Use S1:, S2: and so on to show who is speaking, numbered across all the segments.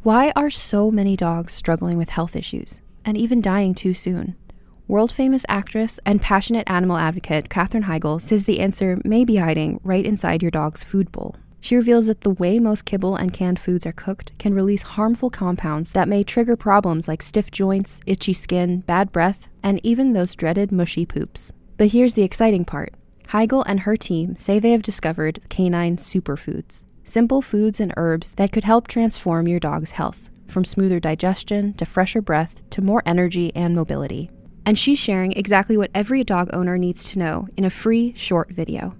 S1: Why are so many dogs struggling with health issues and even dying too soon? World-famous actress and passionate animal advocate Katherine Heigl says the answer may be hiding right inside your dog's food bowl. She reveals that the way most kibble and canned foods are cooked can release harmful compounds that may trigger problems like stiff joints, itchy skin, bad breath, and even those dreaded mushy poops. But here's the exciting part. Heigl and her team say they have discovered canine superfoods. Simple foods and herbs that could help transform your dog's health, from smoother digestion to fresher breath to more energy and mobility. And she's sharing exactly what every dog owner needs to know in a free, short video.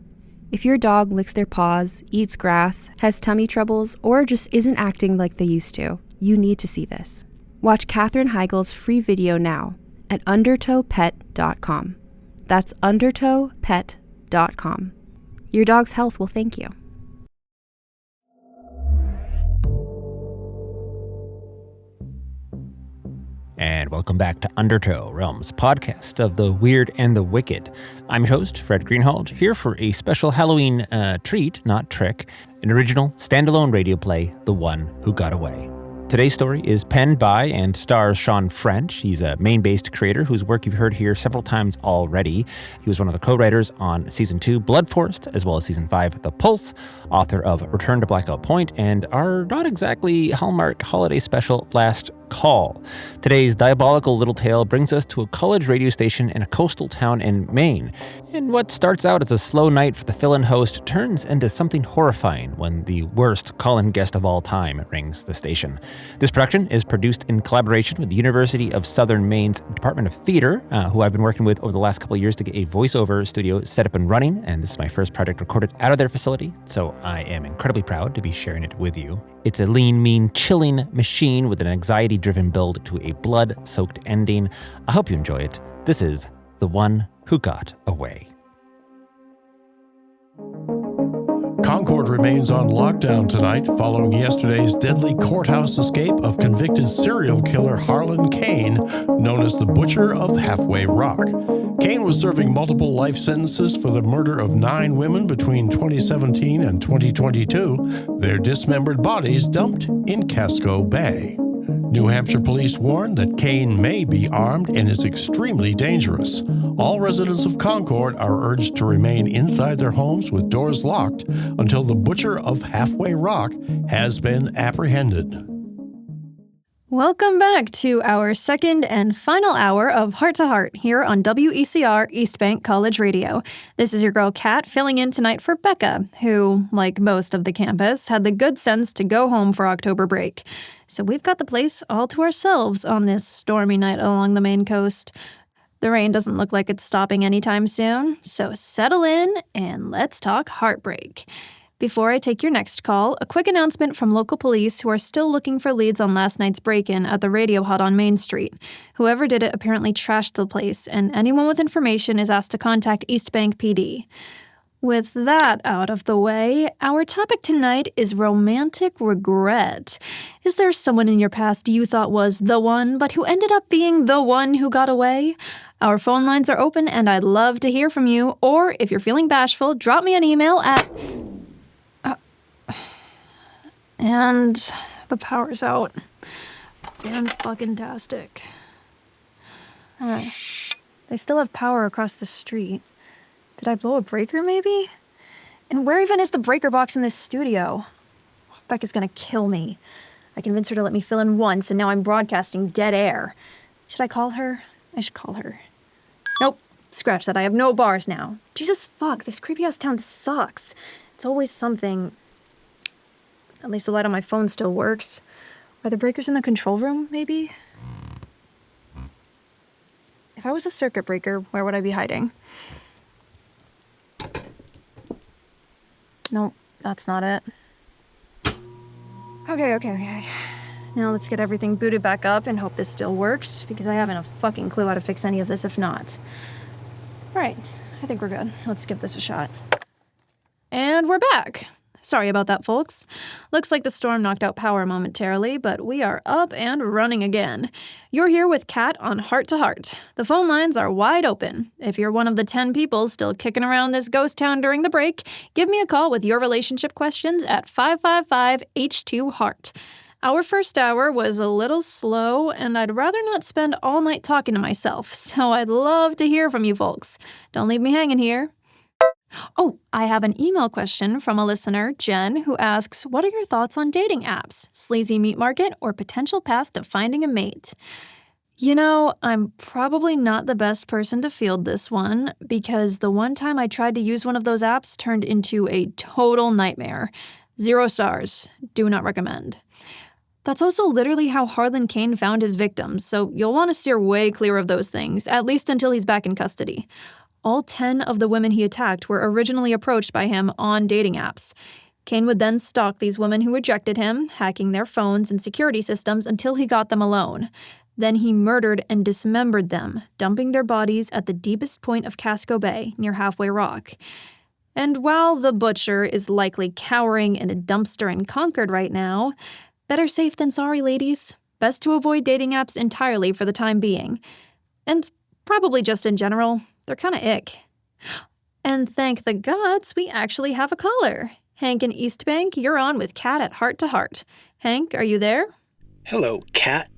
S1: If your dog licks their paws, eats grass, has tummy troubles, or just isn't acting like they used to, you need to see this. Watch Katherine Heigl's free video now at undertowpet.com. That's undertowpet.com. Your dog's health will thank you.
S2: And welcome back to Undertow, Realms podcast of the weird and the wicked. I'm your host, Fred Greenhalgh, here for a special Halloween treat, not trick, an original standalone radio play, The One Who Got Away. Today's story is penned by and stars Sean French. He's a Maine-based creator whose work you've heard here several times already. He was one of the co-writers on Season 2, Blood Forest, as well as Season 5, The Pulse, author of Return to Blackout Point, and our not exactly Hallmark holiday special, Last Call. Today's diabolical little tale brings us to a college radio station in a coastal town in Maine. And what starts out as a slow night for the fill-in host turns into something horrifying when the worst call-in guest of all time rings the station. This production is produced in collaboration with the University of Southern Maine's Department of Theater, who I've been working with over the last couple of years to get a voiceover studio set up and running, and this is my first project recorded out of their facility, so I am incredibly proud to be sharing it with you. It's a lean, mean, chilling machine with an anxiety-driven build to a blood-soaked ending. I hope you enjoy it. This is The One Who Got Away.
S3: Concord remains on lockdown tonight following yesterday's deadly courthouse escape of convicted serial killer Harlan Cain, known as the Butcher of Halfway Rock. Cain was serving multiple life sentences for the murder of 9 women between 2017 and 2022, their dismembered bodies dumped in Casco Bay. New Hampshire police warn that Cain may be armed and is extremely dangerous. All residents of Concord are urged to remain inside their homes with doors locked until the Butcher of Halfway Rock has been apprehended.
S4: Welcome back to our second and final hour of Heart to Heart here on WECR East Bank College Radio. This is your girl Kat filling in tonight for Becca, who, like most of the campus, had the good sense to go home for October break. So we've got the place all to ourselves on this stormy night along the Maine coast. The rain doesn't look like it's stopping anytime soon, so settle in and let's talk heartbreak. Before I take your next call, a quick announcement from local police who are still looking for leads on last night's break-in at the Radio Hut on Main Street. Whoever did it apparently trashed the place, and anyone with information is asked to contact East Bank PD. With that out of the way, our topic tonight is romantic regret. Is there someone in your past you thought was the one, but who ended up being the one who got away? Our phone lines are open, and I'd love to hear from you. Or, if you're feeling bashful, drop me an email at... And the power's out. Fan-fucking-tastic. They still have power across the street. Did I blow a breaker, maybe? And where even is the breaker box in this studio? Becca's gonna kill me. I convinced her to let me fill in once, and now I'm broadcasting dead air. Should I call her? I should call her. Nope. Scratch that. I have no bars now. Jesus fuck, this creepy-ass town sucks. It's always something... At least the light on my phone still works. Are the breakers in the control room, maybe? If I was a circuit breaker, where would I be hiding? Nope, that's not it. Okay. Now let's get everything booted back up and hope this still works, because I haven't a fucking clue how to fix any of this if not. Alright, I think we're good. Let's give this a shot. And we're back. Sorry about that, folks. Looks like the storm knocked out power momentarily, but we are up and running again. You're here with Kat on Heart to Heart. The phone lines are wide open. If you're one of the 10 people still kicking around this ghost town during the break, give me a call with your relationship questions at 555-H2-HEART. Our first hour was a little slow, and I'd rather not spend all night talking to myself, so I'd love to hear from you folks. Don't leave me hanging here. Oh, I have an email question from a listener, Jen, who asks, what are your thoughts on dating apps, sleazy meat market, or potential path to finding a mate? You know, I'm probably not the best person to field this one, because the one time I tried to use one of those apps turned into a total nightmare. 0 stars. Do not recommend. That's also literally how Harlan Kane found his victims, so you'll want to steer way clear of those things, at least until he's back in custody. All 10 of the women he attacked were originally approached by him on dating apps. Kane would then stalk these women who rejected him, hacking their phones and security systems until he got them alone. Then he murdered and dismembered them, dumping their bodies at the deepest point of Casco Bay, near Halfway Rock. And while the butcher is likely cowering in a dumpster in Concord right now, better safe than sorry, ladies. Best to avoid dating apps entirely for the time being. And probably just in general, they're kind of ick. And thank the gods, we actually have a caller. Hank in East Bank, you're on with Kat at Heart to Heart. Hank, are you there?
S5: Hello, Kat.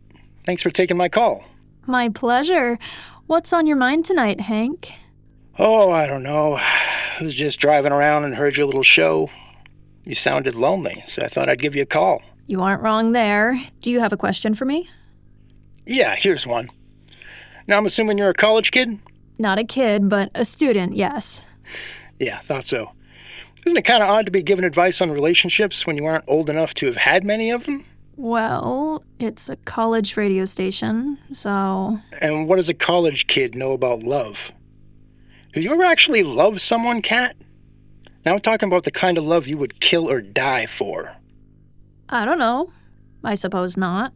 S5: Thanks for taking my call.
S4: My pleasure. What's on your mind tonight, Hank?
S5: Oh, I don't know. I was just driving around and heard your little show. You sounded lonely, so I thought I'd give you a call.
S4: You aren't wrong there. Do you have a question for me?
S5: Yeah, here's one. Now, I'm assuming you're a college kid?
S4: Not a kid, but a student, yes.
S5: Yeah, thought so. Isn't it kind of odd to be given advice on relationships when you aren't old enough to have had many of them?
S4: Well, it's a college radio station, so...
S5: And what does a college kid know about love? Have you ever actually loved someone, Kat? Now I'm talking about the kind of love you would kill or die for.
S4: I don't know. I suppose not.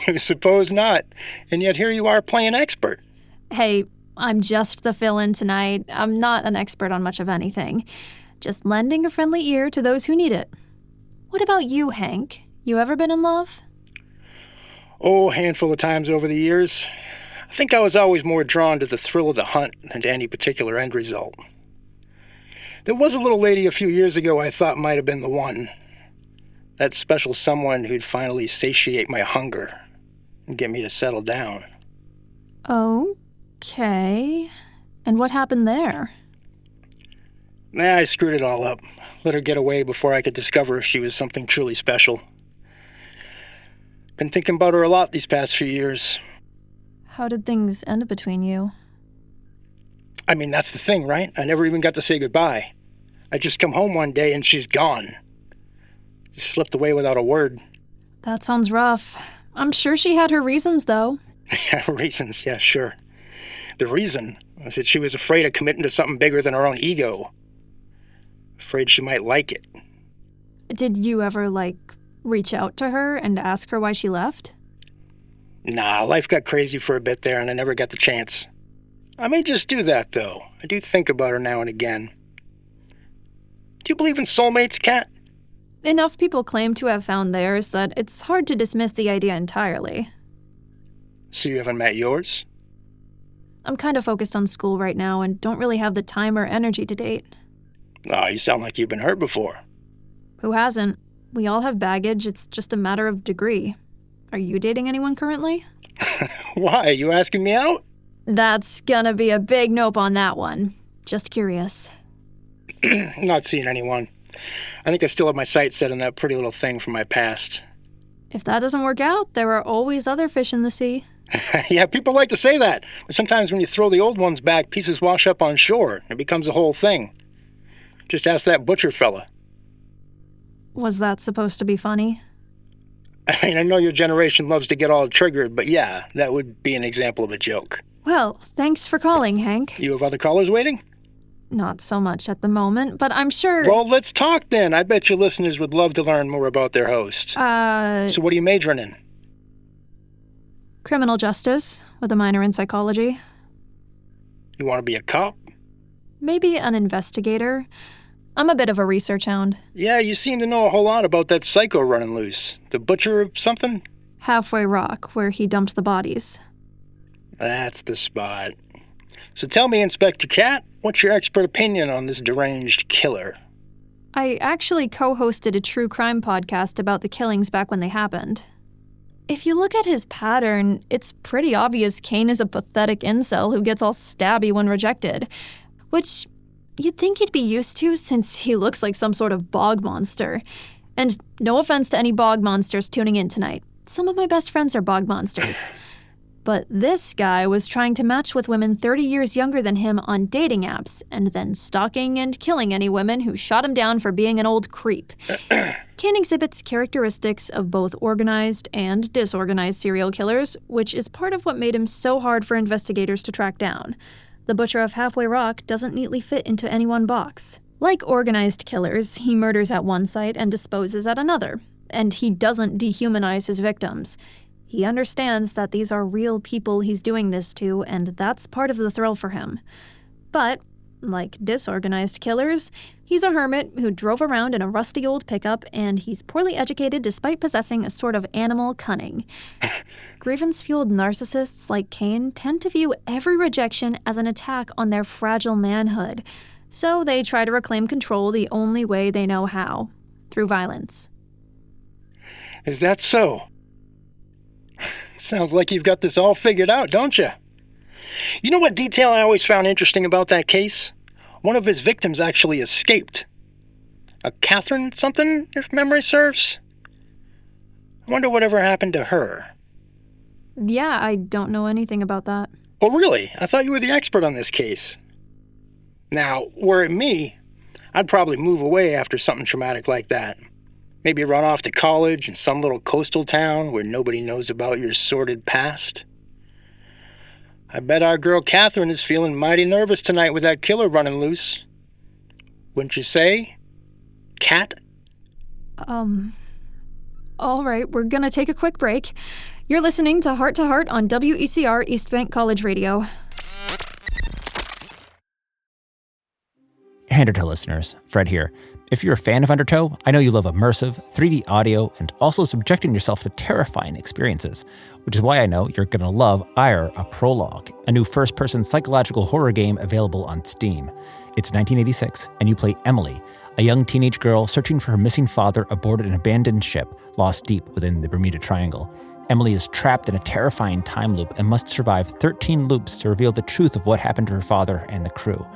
S5: You suppose not. And yet here you are playing expert.
S4: Hey, I'm just the fill-in tonight. I'm not an expert on much of anything. Just lending a friendly ear to those who need it. What about you, Hank? You ever been in love?
S5: Oh, a handful of times over the years. I think I was always more drawn to the thrill of the hunt than to any particular end result. There was a little lady a few years ago I thought might have been the one. That special someone who'd finally satiate my hunger and get me to settle down.
S4: Okay. And what happened there?
S5: I screwed it all up. Let her get away before I could discover if she was something truly special. Been thinking about her a lot these past few years.
S4: How did things end between you?
S5: I mean, that's the thing, right? I never even got to say goodbye. I just come home one day and she's gone. Just slipped away without a word.
S4: That sounds rough. I'm sure she had her reasons, though.
S5: Reasons, yeah, sure. The reason was that she was afraid of committing to something bigger than her own ego. Afraid she might like it.
S4: Did you ever, reach out to her and ask her why she left?
S5: Nah, life got crazy for a bit there and I never got the chance. I may just do that, though. I do think about her now and again. Do you believe in soulmates, Kat?
S4: Enough people claim to have found theirs that it's hard to dismiss the idea entirely.
S5: So you haven't met yours?
S4: I'm kind of focused on school right now and don't really have the time or energy to date.
S5: Oh, you sound like you've been hurt before.
S4: Who hasn't? We all have baggage, it's just a matter of degree. Are you dating anyone currently?
S5: Why, are you asking me out?
S4: That's gonna be a big nope on that one. Just curious.
S5: Not seeing anyone. I think I still have my sights set on that pretty little thing from my past.
S4: If that doesn't work out, there are always other fish in the sea.
S5: Yeah, people like to say that. But sometimes when you throw the old ones back, pieces wash up on shore. It becomes a whole thing. Just ask that butcher fella.
S4: Was that supposed to be funny?
S5: I mean, I know your generation loves to get all triggered, but yeah, that would be an example of a joke.
S4: Well, thanks for calling, Hank.
S5: You have other callers waiting?
S4: Not so much at the moment, but I'm sure...
S5: Well, let's talk then. I bet your listeners would love to learn more about their host. So what are you majoring in?
S4: Criminal justice, with a minor in psychology.
S5: You want to be a cop?
S4: Maybe an investigator. I'm a bit of a research hound.
S5: Yeah, you seem to know a whole lot about that psycho running loose. The butcher or something?
S4: Halfway Rock, where he dumped the bodies.
S5: That's the spot. So tell me, Inspector Cat, what's your expert opinion on this deranged killer?
S4: I actually co-hosted a true crime podcast about the killings back when they happened. If you look at his pattern, it's pretty obvious Kane is a pathetic incel who gets all stabby when rejected, which you'd think he'd be used to since he looks like some sort of bog monster. And no offense to any bog monsters tuning in tonight. Some of my best friends are bog monsters. But this guy was trying to match with women 30 years younger than him on dating apps, and then stalking and killing any women who shot him down for being an old creep. Kane exhibits characteristics of both organized and disorganized serial killers, which is part of what made him so hard for investigators to track down. The Butcher of Halfway Rock doesn't neatly fit into any one box. Like organized killers, he murders at one site and disposes at another, and he doesn't dehumanize his victims. He understands that these are real people he's doing this to, and that's part of the thrill for him. But, like disorganized killers, he's a hermit who drove around in a rusty old pickup, and he's poorly educated despite possessing a sort of animal cunning. Grievance-fueled narcissists like Kane tend to view every rejection as an attack on their fragile manhood, so they try to reclaim control the only way they know how, through violence.
S5: Is that so? Sounds like you've got this all figured out, don't you? You know what detail I always found interesting about that case? One of his victims actually escaped. A Catherine something, if memory serves? I wonder whatever happened to her.
S4: Yeah, I don't know anything about that.
S5: Oh, really? I thought you were the expert on this case. Now, were it me, I'd probably move away after something traumatic like that. Maybe run off to college in some little coastal town where nobody knows about your sordid past. I bet our girl Catherine is feeling mighty nervous tonight with that killer running loose. Wouldn't you say, Cat?
S4: All right, we're gonna take a quick break. You're listening to Heart on WECR East Bank College Radio.
S2: Hey, Undertow listeners, Fred here. If you're a fan of Undertow, I know you love immersive, 3D audio, and also subjecting yourself to terrifying experiences, which is why I know you're going to love Ire, a Prologue, a new first-person psychological horror game available on Steam. It's 1986, and you play Emily, a young teenage girl searching for her missing father aboard an abandoned ship lost deep within the Bermuda Triangle. Emily is trapped in a terrifying time loop and must survive 13 loops to reveal the truth of what happened to her father and the crew.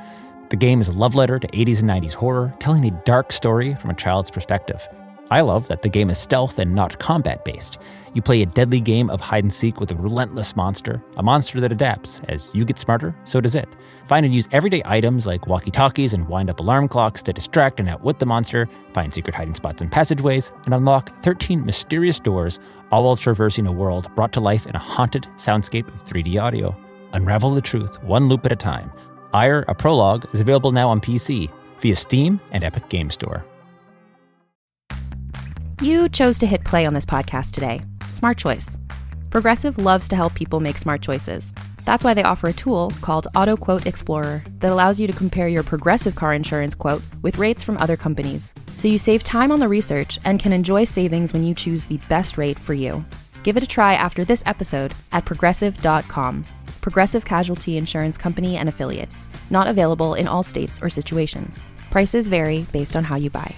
S2: The game is a love letter to 80s and 90s horror, telling a dark story from a child's perspective. I love that the game is stealth and not combat-based. You play a deadly game of hide-and-seek with a relentless monster, a monster that adapts. As you get smarter, so does it. Find and use everyday items like walkie-talkies and wind-up alarm clocks to distract and outwit the monster, find secret hiding spots and passageways, and unlock 13 mysterious doors, all while traversing a world brought to life in a haunted soundscape of 3D audio. Unravel the truth, one loop at a time. Ire, a Prologue, is available now on PC via Steam and Epic Game Store.
S1: You chose to hit play on this podcast today. Smart choice. Progressive loves to help people make smart choices. That's why they offer a tool called Auto Quote Explorer that allows you to compare your Progressive car insurance quote with rates from other companies. So you save time on the research and can enjoy savings when you choose the best rate for you. Give it a try after this episode at progressive.com. Progressive Casualty Insurance Company and Affiliates. Not available in all states or situations. Prices vary based on how you buy.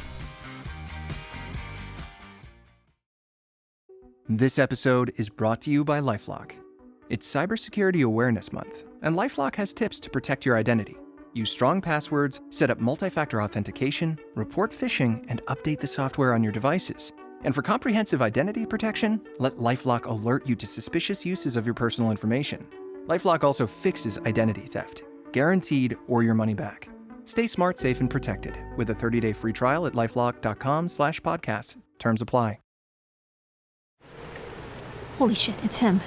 S6: This episode is brought to you by LifeLock. It's Cybersecurity Awareness Month, and LifeLock has tips to protect your identity. Use strong passwords, set up multi-factor authentication, report phishing, and update the software on your devices. And for comprehensive identity protection, let LifeLock alert you to suspicious uses of your personal information. LifeLock also fixes identity theft, guaranteed or your money back. Stay smart, safe, and protected with a 30-day free trial at LifeLock.com/podcast. Terms apply.
S4: Holy shit, it's him.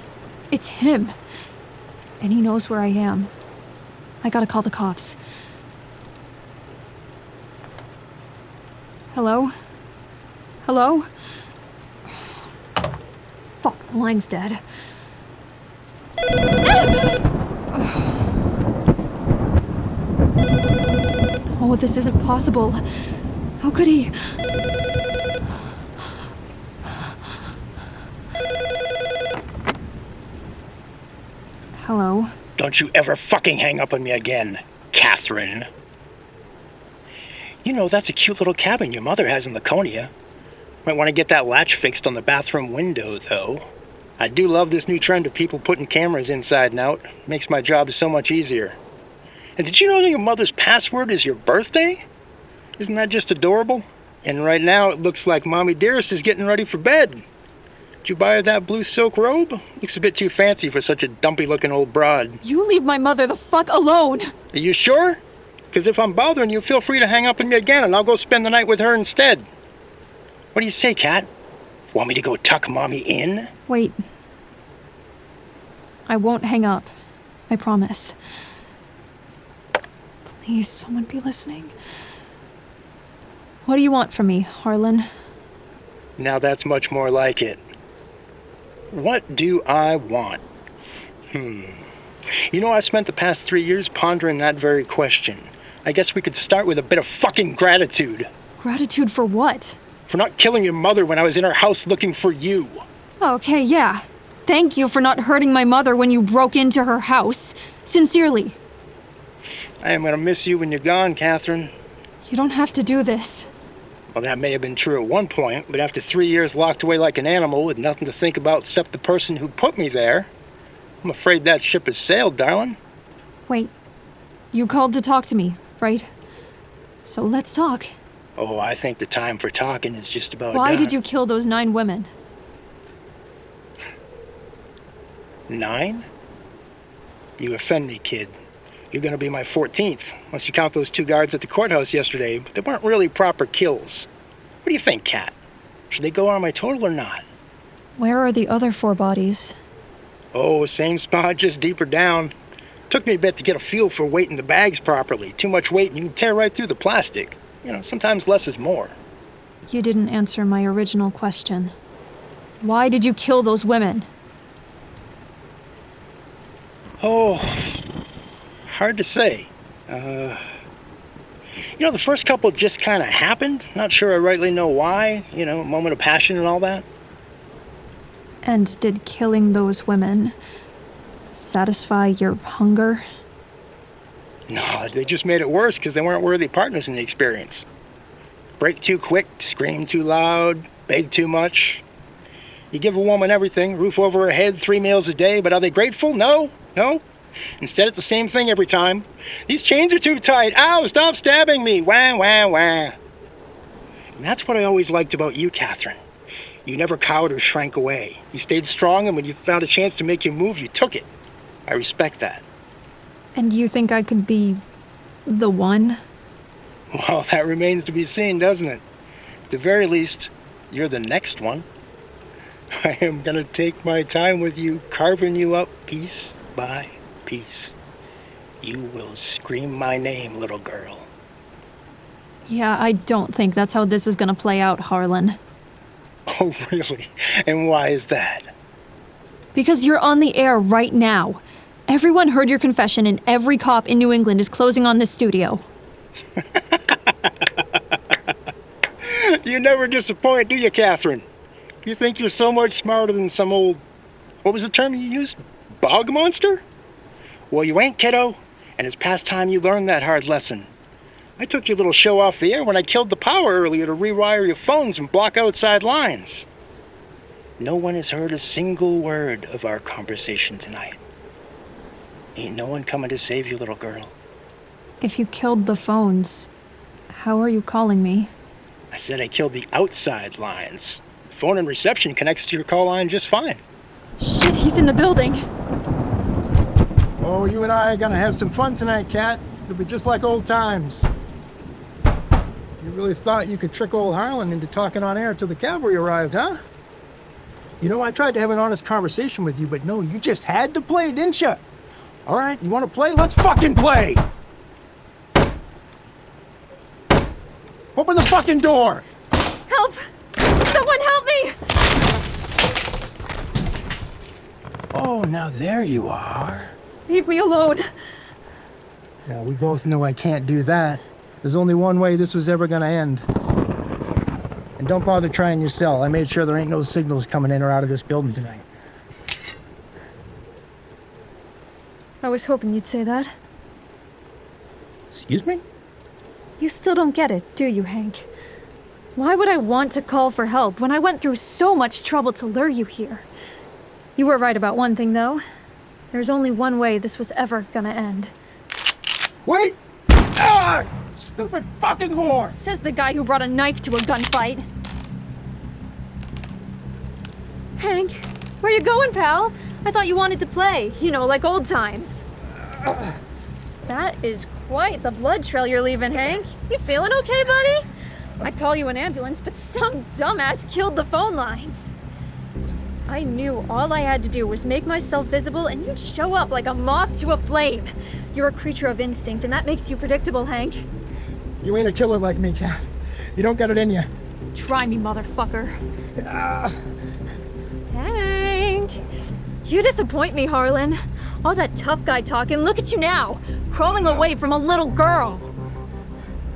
S4: It's him. And he knows where I am. I gotta call the cops. Hello? Hello? Fuck, the line's dead. Oh, this isn't possible. How could he? Hello?
S5: Don't you ever fucking hang up on me again, Catherine. You know, that's a cute little cabin your mother has in Laconia. Might want to get that latch fixed on the bathroom window, though. I do love this new trend of people putting cameras inside and out. Makes my job so much easier. And did you know that your mother's password is your birthday? Isn't that just adorable? And right now it looks like Mommy Dearest is getting ready for bed. Did you buy her that blue silk robe? Looks a bit too fancy for such a dumpy-looking old broad.
S4: You leave my mother the fuck alone!
S5: Are you sure? Because if I'm bothering you, feel free to hang up on me again and I'll go spend the night with her instead. What do you say, Kat? Want me to go tuck Mommy in?
S4: Wait. I won't hang up. I promise. Please, someone be listening. What do you want from me, Harlan?
S5: Now that's much more like it. What do I want? You know, I spent the past 3 years pondering that very question. I guess we could start with a bit of fucking gratitude.
S4: Gratitude for what?
S5: For not killing your mother when I was in her house looking for you.
S4: Okay, yeah. Thank you for not hurting my mother when you broke into her house. Sincerely.
S5: I am gonna miss you when you're gone, Catherine.
S4: You don't have to do this.
S5: Well, that may have been true at one point, but after 3 years locked away like an animal with nothing to think about except the person who put me there, I'm afraid that ship has sailed, darling.
S4: Wait. You called to talk to me, right? So let's talk.
S5: Oh, I think the time for talking is just about
S4: Why
S5: done.
S4: did you kill those 9 women?
S5: 9? You offend me, kid. You're gonna be my 14th, unless you count those 2 guards at the courthouse yesterday, but they weren't really proper kills. What do you think, Kat? Should they go on my total or not?
S4: Where are the other 4 bodies?
S5: Oh, same spot, just deeper down. Took me a bit to get a feel for weighting the bags properly. Too much weight and you can tear right through the plastic. You know, sometimes less is more.
S4: You didn't answer my original question. Why did you kill those women?
S5: Oh, hard to say. You know, the first couple just kind of happened. Not sure I rightly know why. You know, a moment of passion and all that.
S4: And did killing those women satisfy your hunger?
S5: No, they just made it worse because they weren't worthy partners in the experience. Break too quick, scream too loud, beg too much. You give a woman everything, roof over her head, 3 meals a day, but are they grateful? No. Instead, it's the same thing every time. These chains are too tight. Ow, stop stabbing me. Wah, wah, wah. And that's what I always liked about you, Catherine. You never cowed or shrank away. You stayed strong, and when you found a chance to make your move, you took it. I respect that.
S4: And you think I could be the one?
S5: Well, that remains to be seen, doesn't it? At the very least, you're the next one. I am gonna take my time with you, carving you up piece by piece. You will scream my name, little girl.
S4: Yeah, I don't think that's how this is gonna play out, Harlan.
S5: Oh, really? And why is that?
S4: Because you're on the air right now. Everyone heard your confession and every cop in New England is closing on this studio.
S5: You never disappoint, do you, Catherine? You think you're so much smarter than some old... What was the term you used? Bog monster? Well, you ain't, kiddo, and it's past time you learned that hard lesson. I took your little show off the air when I killed the power earlier to rewire your phones and block outside lines. No one has heard a single word of our conversation tonight. Ain't no one coming to save you, little girl.
S4: If you killed the phones, how are you calling me?
S5: I said I killed the outside lines. Phone and reception connects to your call line just fine.
S4: Shit, he's in the building.
S5: Oh, you and I are gonna have some fun tonight, Kat. It'll be just like old times. You really thought you could trick old Harlan into talking on air till the cavalry arrived, huh? You know, I tried to have an honest conversation with you, but no, you just had to play, didn't you? All right, you want to play? Let's fucking play! Open the fucking door!
S4: Help! Someone help me!
S5: Oh, now there you are.
S4: Leave me alone.
S5: Yeah, we both know I can't do that. There's only one way this was ever gonna end. And don't bother trying your cell. I made sure there ain't no signals coming in or out of this building tonight.
S4: I was hoping you'd say that.
S5: Excuse me?
S4: You still don't get it, do you, Hank? Why would I want to call for help when I went through so much trouble to lure you here? You were right about one thing, though. There's only one way this was ever gonna end.
S5: Wait! Ah! Stupid fucking whore!
S4: Says the guy who brought a knife to a gunfight. Hank, where you going, pal? I thought you wanted to play, like old times. That is quite the blood trail you're leaving, Hank. You feeling okay, buddy? I'd call you an ambulance, but some dumbass killed the phone lines. I knew all I had to do was make myself visible and you'd show up like a moth to a flame. You're a creature of instinct, and that makes you predictable, Hank.
S5: You ain't a killer like me, Cat. You don't get it in you.
S4: Try me, motherfucker. Hank! You disappoint me, Harlan. All that tough guy talk, and look at you now, crawling away from a little girl.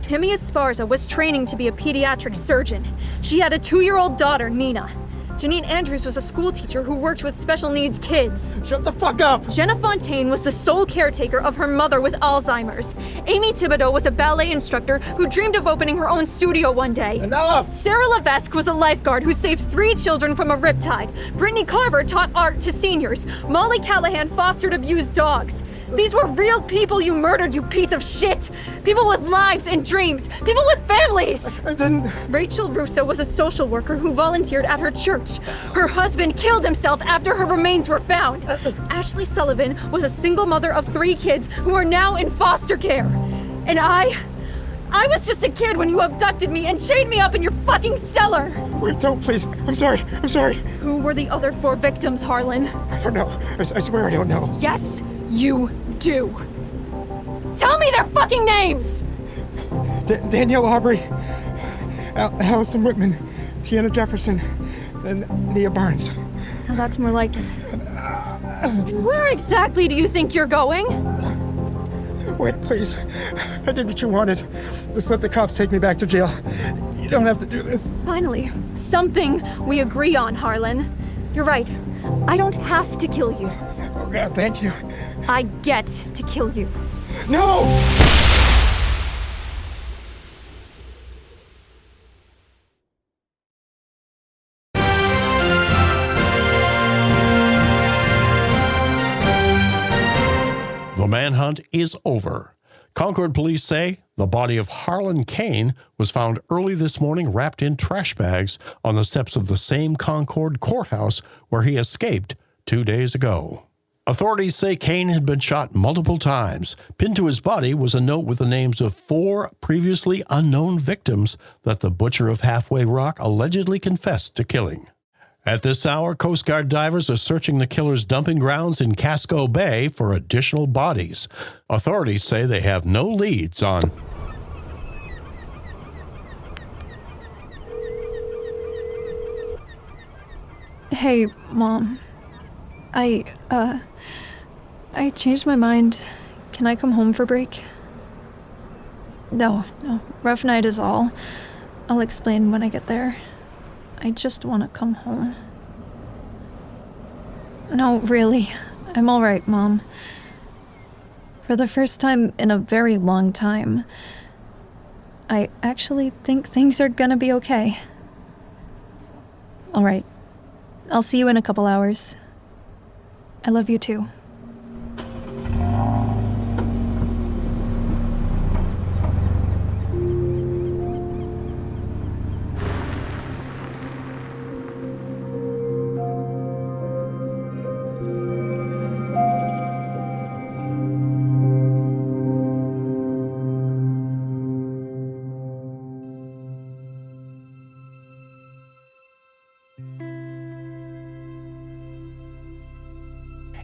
S4: Timmy Esparza was training to be a pediatric surgeon. She had a 2-year-old daughter, Nina. Janine Andrews was a school teacher who worked with special needs kids.
S5: Shut the fuck up!
S4: Jenna Fontaine was the sole caretaker of her mother with Alzheimer's. Amy Thibodeau was a ballet instructor who dreamed of opening her own studio one day.
S5: Enough!
S4: Sarah Levesque was a lifeguard who saved 3 children from a riptide. Brittany Carver taught art to seniors. Molly Callahan fostered abused dogs. These were real people you murdered, you piece of shit! People with lives and dreams! People with families!
S5: I didn't...
S4: Rachel Russo was a social worker who volunteered at her church. Her husband killed himself after her remains were found. Ashley Sullivan was a single mother of 3 kids who are now in foster care. And I was just a kid when you abducted me and chained me up in your fucking cellar!
S5: Wait, don't, please. I'm sorry.
S4: Who were the other 4 victims, Harlan?
S5: I don't know. I swear I don't know.
S4: Yes, you do. Tell me their fucking names!
S5: Danielle Aubrey, Allison Whitman, Tiana Jefferson, and Nia Barnes.
S4: Now that's more like it. Where exactly do you think you're going?
S5: Wait, please. I did what you wanted. Just let the cops take me back to jail. You don't have to do this.
S4: Finally, something we agree on, Harlan. You're right. I don't have to kill you.
S5: Oh, God, thank you.
S4: I get to kill you.
S5: No!
S3: The manhunt is over. Concord police say the body of Harlan Kane was found early this morning wrapped in trash bags on the steps of the same Concord courthouse where he escaped 2 days ago. Authorities say Kane had been shot multiple times. Pinned to his body was a note with the names of 4 previously unknown victims that the butcher of Halfway Rock allegedly confessed to killing. At this hour, Coast Guard divers are searching the killer's dumping grounds in Casco Bay for additional bodies. Authorities say they have no leads on...
S4: Hey, Mom. I changed my mind. Can I come home for break? No. Rough night is all. I'll explain when I get there. I just want to come home. No, really. I'm all right, Mom. For the first time in a very long time, I actually think things are gonna be okay. All right. I'll see you in a couple hours. I love you too.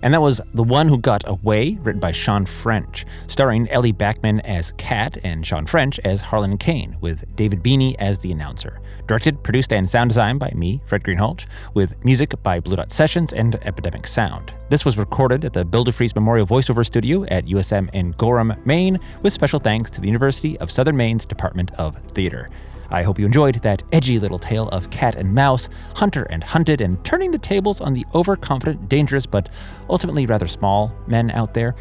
S2: And that was The One Who Got Away, written by Sean French, starring Ellie Backman as Kat and Sean French as Harlan Kane, with David Beanie as the announcer. Directed, produced, and sound designed by me, Fred Greenhalgh, with music by Blue Dot Sessions and Epidemic Sound. This was recorded at the Bill DeFries Memorial Voiceover Studio at USM in Gorham, Maine, with special thanks to the University of Southern Maine's Department of Theater. I hope you enjoyed that edgy little tale of cat and mouse, hunter and hunted, and turning the tables on the overconfident, dangerous, but ultimately rather small men out there.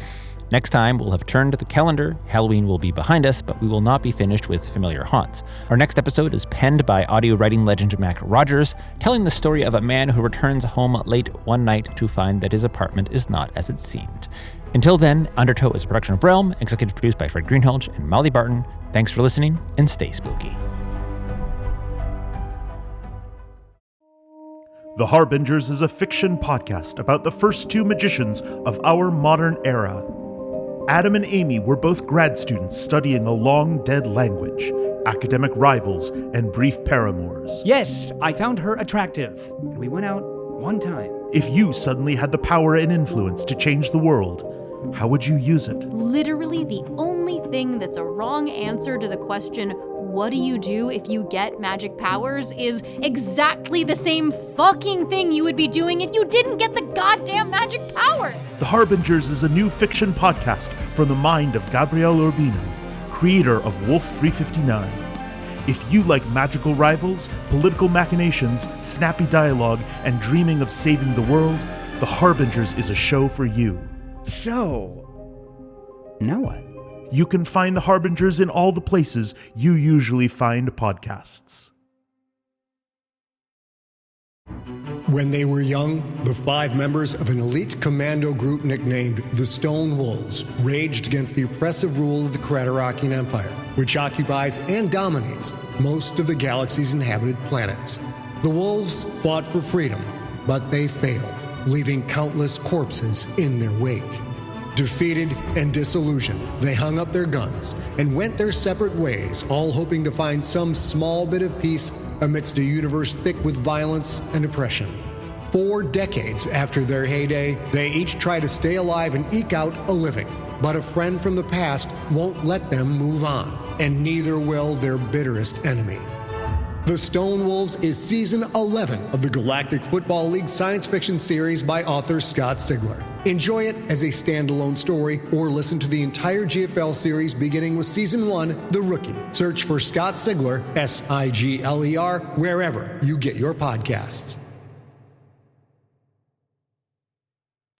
S2: Next time, we'll have turned the calendar. Halloween will be behind us, but we will not be finished with familiar haunts. Our next episode is penned by audio writing legend Mac Rogers, telling the story of a man who returns home late one night to find that his apartment is not as it seemed. Until then, Undertow is a production of Realm, executive produced by Fred Greenhalgh and Molly Barton. Thanks for listening, and stay spooky.
S7: The Harbingers is a fiction podcast about the first two magicians of our modern era. Adam and Amy were both grad students studying a long-dead language, academic rivals, and brief paramours.
S8: Yes, I found her attractive, and we went out one time.
S7: If you suddenly had the power and influence to change the world, how would you use it?
S9: Literally the only thing that's a wrong answer to the question, what do you do if you get magic powers, is exactly the same fucking thing you would be doing if you didn't get the goddamn magic power.
S7: The Harbingers is a new fiction podcast from the mind of Gabriel Urbino, creator of Wolf 359. If you like magical rivals, political machinations, snappy dialogue, and dreaming of saving the world, The Harbingers is a show for you.
S8: So, now what?
S7: You can find The Harbingers in all the places you usually find podcasts.
S10: When they were young, the 5 members of an elite commando group nicknamed the Stone Wolves raged against the oppressive rule of the Craterakian Empire, which occupies and dominates most of the galaxy's inhabited planets. The Wolves fought for freedom, but they failed, leaving countless corpses in their wake. Defeated and disillusioned, they hung up their guns and went their separate ways, all hoping to find some small bit of peace amidst a universe thick with violence and oppression. 4 decades after their heyday, they each try to stay alive and eke out a living. But a friend from the past won't let them move on, and neither will their bitterest enemy. The Stone Wolves is Season 11 of the Galactic Football League science fiction series by author Scott Sigler. Enjoy it as a standalone story, or listen to the entire GFL series beginning with Season 1, The Rookie. Search for Scott Sigler, Sigler, wherever you get your podcasts.